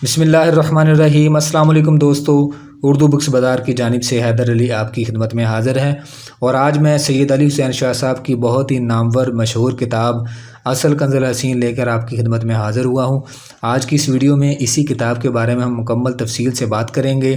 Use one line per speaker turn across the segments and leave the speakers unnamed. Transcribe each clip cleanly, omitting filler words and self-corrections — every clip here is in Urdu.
بسم اللہ الرحمن الرحیم۔ السلام علیکم دوستو، اردو بکس بازار کی جانب سے حیدر علی آپ کی خدمت میں حاضر ہے، اور آج میں سید علی حسین شاہ صاحب کی بہت ہی نامور مشہور کتاب اصل کنز الحسین لے کر آپ کی خدمت میں حاضر ہوا ہوں۔ آج کی اس ویڈیو میں اسی کتاب کے بارے میں ہم مکمل تفصیل سے بات کریں گے،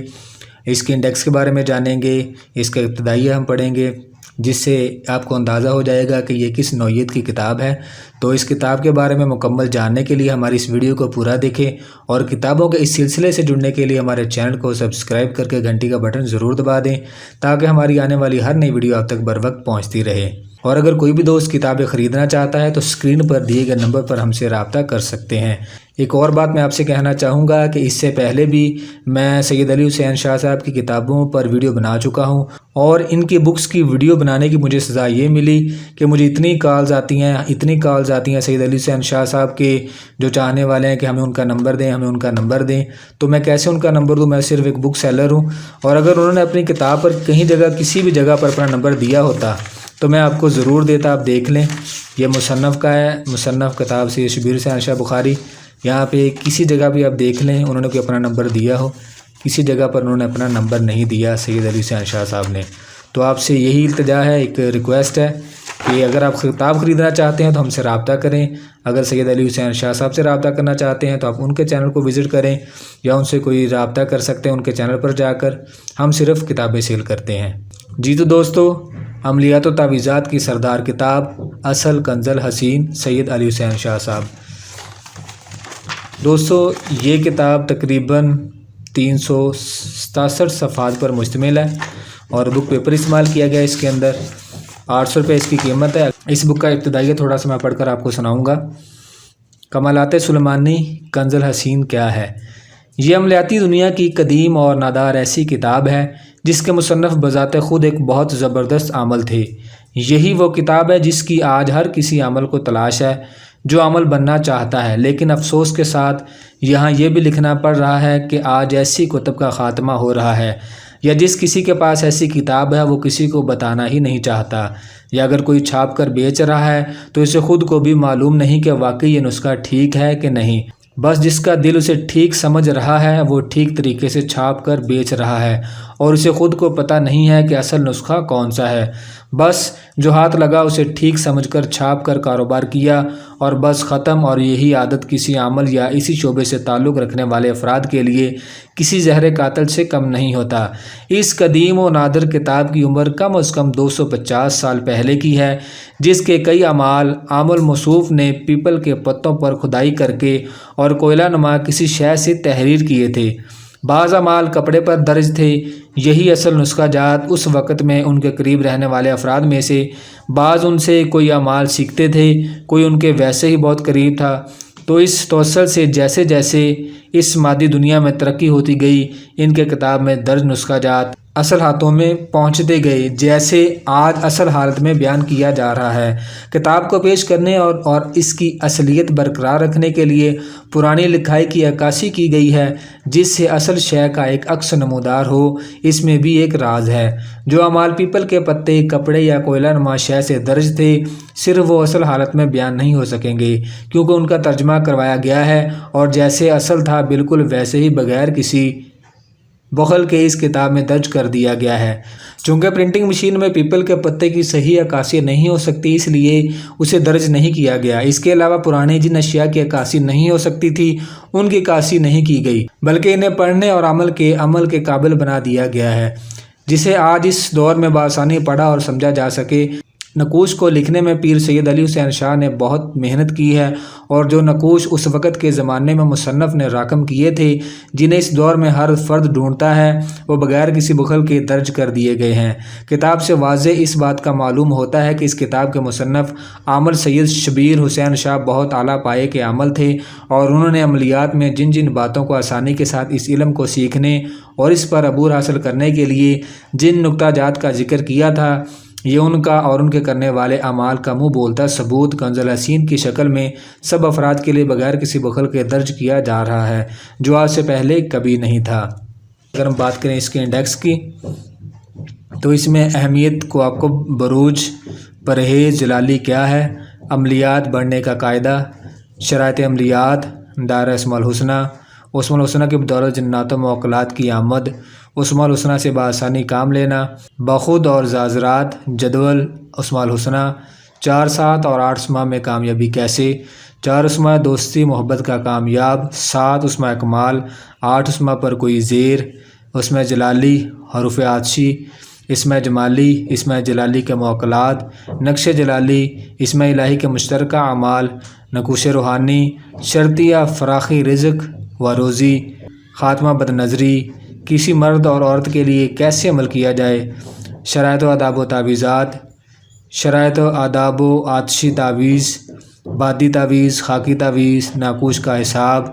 اس کے انڈیکس کے بارے میں جانیں گے، اس کا ابتدائیہ ہم پڑھیں گے، جس سے آپ کو اندازہ ہو جائے گا کہ یہ کس نوعیت کی کتاب ہے۔ تو اس کتاب کے بارے میں مکمل جاننے کے لیے ہماری اس ویڈیو کو پورا دیکھیں، اور کتابوں کے اس سلسلے سے جڑنے کے لیے ہمارے چینل کو سبسکرائب کر کے گھنٹی کا بٹن ضرور دبا دیں، تاکہ ہماری آنے والی ہر نئی ویڈیو آپ تک بر وقت پہنچتی رہے۔ اور اگر کوئی بھی دوست کتابیں خریدنا چاہتا ہے تو اسکرین پر دیے گئے نمبر پر ہم سے رابطہ کر سکتے ہیں۔ ایک اور بات میں آپ سے کہنا چاہوں گا کہ اس سے پہلے بھی میں سید علی حسین شاہ صاحب کی کتابوں پر ویڈیو بنا چکا ہوں، اور ان کی بکس کی ویڈیو بنانے کی مجھے سزا یہ ملی کہ مجھے اتنی کالز آتی ہیں سید علی حسین شاہ صاحب کے جو چاہنے والے ہیں کہ ہمیں ان کا نمبر دیں، تو میں کیسے ان کا نمبر دوں؟ میں صرف ایک بک سیلر ہوں، اور اگر انہوں نے اپنی کتاب پر کسی بھی جگہ پر اپنا نمبر دیا ہوتا تو میں آپ کو ضرور دیتا۔ آپ دیکھ لیں، یہ مصنف کا ہے، مصنف کتاب سے شبیر حسین شاہ بخاری۔ یہاں پہ کسی جگہ بھی آپ دیکھ لیں انہوں نے کوئی اپنا نمبر دیا ہو، کسی جگہ پر انہوں نے اپنا نمبر نہیں دیا سید علی حسین شاہ صاحب نے۔ تو آپ سے یہی التجا ہے، ایک ریکویسٹ ہے کہ اگر آپ کتاب خریدنا چاہتے ہیں تو ہم سے رابطہ کریں۔ اگر سید علی حسین شاہ صاحب سے رابطہ کرنا چاہتے ہیں تو آپ ان کے چینل کو وزٹ کریں، یا ان سے کوئی رابطہ کر سکتے ہیں ان کے چینل پر جا کر۔ ہم صرف کتابیں سیل کرتے ہیں۔ جی تو دوستو، عملیات و تعویذات کی سردار کتاب اصل کنز الحسین سید علی حسین شاہ صاحب۔ دوستو، یہ کتاب تقریباً 367 صفحات پر مشتمل ہے، اور بک پیپر استعمال کیا گیا اس کے اندر۔ 800 روپے اس کی قیمت ہے۔ اس بک کا ابتدائیہ تھوڑا سا میں پڑھ کر آپ کو سناؤں گا۔ کمالات سلیمانی کنز الحسین کیا ہے؟ یہ عملیاتی دنیا کی قدیم اور نادار ایسی کتاب ہے جس کے مصنف بذات خود ایک بہت زبردست عمل تھے۔ یہی وہ کتاب ہے جس کی آج ہر کسی عمل کو تلاش ہے جو عمل بننا چاہتا ہے، لیکن افسوس کے ساتھ یہاں یہ بھی لکھنا پڑ رہا ہے کہ آج ایسی کتب کا خاتمہ ہو رہا ہے، یا جس کسی کے پاس ایسی کتاب ہے وہ کسی کو بتانا ہی نہیں چاہتا، یا اگر کوئی چھاپ کر بیچ رہا ہے تو اسے خود کو بھی معلوم نہیں کہ واقعی یہ نسخہ ٹھیک ہے کہ نہیں۔ بس جس کا دل اسے ٹھیک سمجھ رہا ہے وہ ٹھیک طریقے سے چھاپ کر بیچ رہا ہے، اور اسے خود کو پتہ نہیں ہے کہ اصل نسخہ کون سا ہے۔ بس جو ہاتھ لگا اسے ٹھیک سمجھ کر چھاپ کر کاروبار کیا، اور بس ختم۔ اور یہی عادت کسی عمل یا اسی شعبے سے تعلق رکھنے والے افراد کے لیے کسی زہر قاتل سے کم نہیں ہوتا۔ اس قدیم و نادر کتاب کی عمر کم از کم 250 سال پہلے کی ہے، جس کے کئی اعمال عام الموصوف نے پیپل کے پتوں پر کھدائی کر کے اور کوئلہ نما کسی شے سے تحریر کیے تھے۔ بعض اعمال کپڑے پر درج تھے۔ یہی اصل نسخہ جات اس وقت میں ان کے قریب رہنے والے افراد میں سے بعض ان سے کوئی اعمال سیکھتے تھے، کوئی ان کے ویسے ہی بہت قریب تھا۔ تو اس توسل سے جیسے جیسے اس مادی دنیا میں ترقی ہوتی گئی، ان کے کتاب میں درج نسخہ جات اصل ہاتھوں میں پہنچتے گئے، جیسے آج اصل حالت میں بیان کیا جا رہا ہے۔ کتاب کو پیش کرنے اور اس کی اصلیت برقرار رکھنے کے لیے پرانی لکھائی کی عکاسی کی گئی ہے، جس سے اصل شے کا ایک عکس نمودار ہو۔ اس میں بھی ایک راز ہے۔ جو اعمال پیپل کے پتے، کپڑے یا کوئلہ نما شے سے درج تھے، صرف وہ اصل حالت میں بیان نہیں ہو سکیں گے، کیونکہ ان کا ترجمہ کروایا گیا ہے، اور جیسے اصل تھا بالکل ویسے ہی بغیر کسی بخل کے اس کتاب میں درج کر دیا گیا ہے۔ چونکہ پرنٹنگ مشین میں پیپل کے پتے کی صحیح عکاسی نہیں ہو سکتی، اس لیے اسے درج نہیں کیا گیا۔ اس کے علاوہ پرانے جن اشیاء کی عکاسی نہیں ہو سکتی تھی، ان کی عکاسی نہیں کی گئی، بلکہ انہیں پڑھنے اور عمل کے قابل بنا دیا گیا ہے، جسے آج اس دور میں بآسانی پڑھا اور سمجھا جا سکے۔ نقوش کو لکھنے میں پیر سید علی حسین شاہ نے بہت محنت کی ہے، اور جو نقوش اس وقت کے زمانے میں مصنف نے راقم کیے تھے، جنہیں اس دور میں ہر فرد ڈھونڈتا ہے، وہ بغیر کسی بخل کے درج کر دیے گئے ہیں۔ کتاب سے واضح اس بات کا معلوم ہوتا ہے کہ اس کتاب کے مصنف عامل سید شبیر حسین شاہ بہت اعلیٰ پائے کے عامل تھے، اور انہوں نے عملیات میں جن جن باتوں کو آسانی کے ساتھ اس علم کو سیکھنے اور اس پر عبور حاصل کرنے کے لیے جن نکتہ جات کا ذکر کیا تھا، یہ ان کا اور ان کے کرنے والے اعمال کا منہ بولتا ثبوت کنز الحسین کی شکل میں سب افراد کے لیے بغیر کسی بخل کے درج کیا جا رہا ہے، جو آج سے پہلے کبھی نہیں تھا۔ اگر ہم بات کریں اس کے انڈیکس کی، تو اس میں اہمیت کو بروج، پرہیز، جلالی کیا ہے، عملیات بڑھنے کا قاعدہ، شرائط عملیات، دائرہ اسماء الحسنہ، اسماء الحسنہ کی بدولت جنات و موکلات کی آمد، اسماء الحسنہ سے بآسانی کام لینا، بخود اور زازرات جدول اسماء الحسنہ، 4 7 اور 8 اسماء میں کامیابی کیسے، 4 اسماء دوستی محبت کا کامیاب، 7 اسماء کمال، 8 اسماء پر کوئی زیر، اسماء جلالی حروف عطشی، اسماء جمالی، اسماء جلالی کے موکلات، نقش جلالی، اسماء الہی کے مشترکہ اعمال، نقوش روحانی، شرطیہ فراخی رزق و روزی، خاتمہ بد نظری، کسی مرد اور عورت کے لیے کیسے عمل کیا جائے، شرائط و آداب و تعویذات، شرائط و آداب و آتشی تعویذ، بادی تعویذ، خاکی تعویذ، ناقوش کا حساب،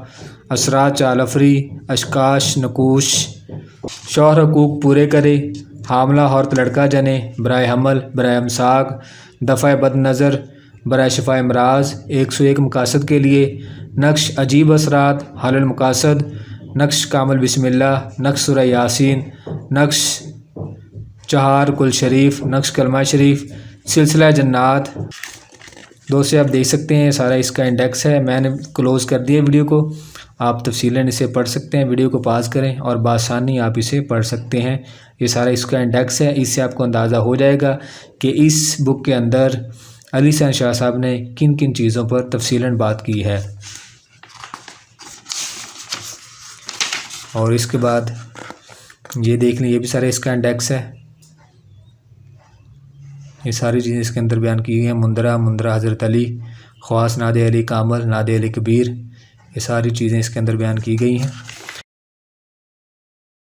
اسرار چال افری، اشکاش نقوش، شوہر حقوق پورے کرے، حاملہ عورت لڑکا جنے، برائے حمل، برائے امساک، دفع بد نظر، برائے شفاء امراض، 101 مقاصد کے لیے، نقش عجیب اثرات، حل المقاصد، نقش کامل بسم اللہ، نقش سورہ یاسین، نقش چہار کل شریف، نقش کلمہ شریف، سلسلہ جنات۔ دوستو آپ دیکھ سکتے ہیں سارا اس کا انڈیکس ہے، میں نے کلوز کر دیا ویڈیو کو، آپ تفصیلاً اسے پڑھ سکتے ہیں، ویڈیو کو پاز کریں اور بآسانی آپ اسے پڑھ سکتے ہیں۔ یہ سارا اس کا انڈیکس ہے، اس سے آپ کو اندازہ ہو جائے گا کہ اس بک کے اندر علی احسان شاہ صاحب نے کن کن چیزوں پر تفصیلاً بات کی ہے۔ اور اس کے بعد یہ دیکھ لیں، یہ بھی سارا اس کا انڈیکس ہے، یہ ساری چیزیں اس کے اندر بیان کی گئی ہیں، مندرہ حضرت علی، خواص ناد علی کامل، ناد علی کبیر، یہ ساری چیزیں اس کے اندر بیان کی گئی ہیں۔